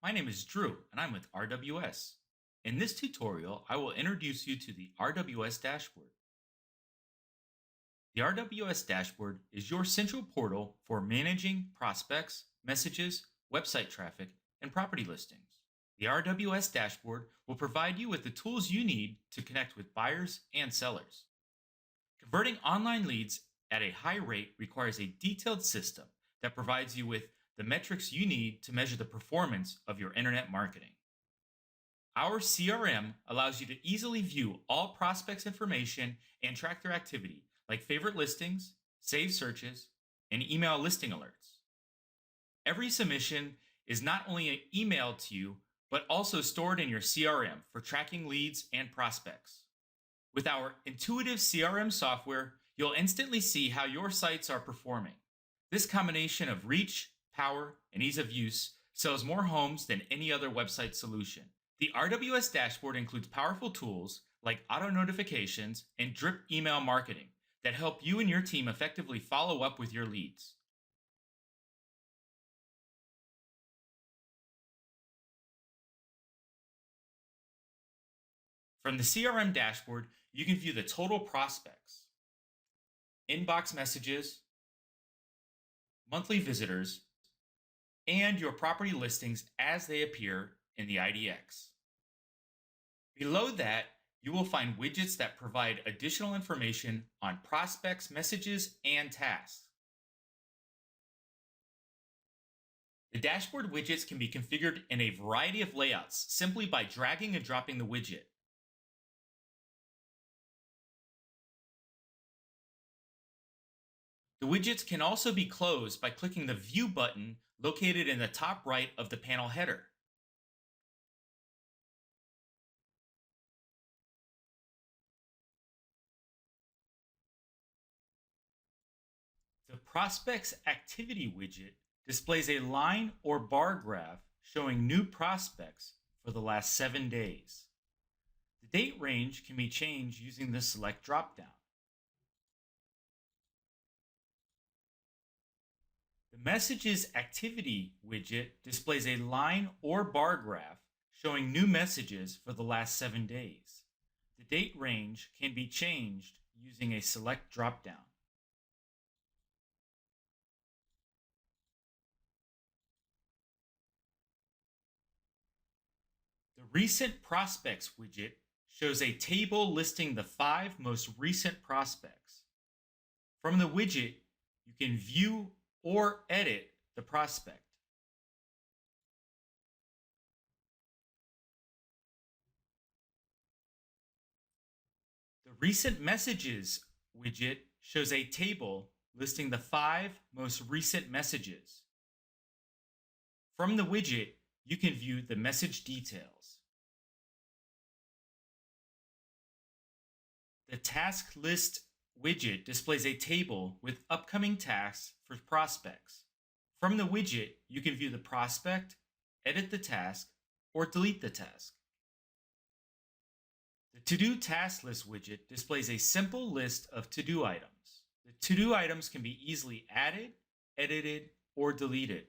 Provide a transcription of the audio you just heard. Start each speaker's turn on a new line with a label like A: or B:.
A: My name is Drew and I'm with RWS. In this tutorial, I will introduce you to the RWS Dashboard. The RWS Dashboard is your central portal for managing prospects, messages, website traffic, and property listings. The RWS Dashboard will provide you with the tools you need to connect with buyers and sellers. Converting online leads at a high rate requires a detailed system that provides you with the metrics you need to measure the performance of your internet marketing. Our CRM allows you to easily view all prospects' information and track their activity, like favorite listings, saved searches, and email listing alerts. Every submission is not only emailed to you, but also stored in your CRM for tracking leads and prospects. With our intuitive CRM software, you'll instantly see how your sites are performing. This combination of reach, power, and ease of use sells more homes than any other website solution. The RWS Dashboard includes powerful tools like auto notifications and drip email marketing that help you and your team effectively follow up with your leads. From the CRM dashboard, you can view the total prospects, inbox messages, monthly visitors, and your property listings as they appear in the IDX. Below that, you will find widgets that provide additional information on prospects, messages, and tasks. The dashboard widgets can be configured in a variety of layouts simply by dragging and dropping the widget. The widgets can also be closed by clicking the View button located in the top right of the panel header. The Prospects Activity widget displays a line or bar graph showing new prospects for the last 7 days. The date range can be changed using the Select dropdown. The Messages Activity widget displays a line or bar graph showing new messages for the last 7 days. The date range can be changed using a Select dropdown. The Recent Prospects widget shows a table listing the 5 most recent prospects. From the widget, you can view or edit the prospect. The Recent Messages widget shows a table listing the 5 most recent messages. From the widget, you can view the message details. The Task List widget displays a table with upcoming tasks for prospects. From the widget, you can view the prospect, edit the task, or delete the task. The To-Do Task List widget displays a simple list of to-do items. The to-do items can be easily added, edited, or deleted.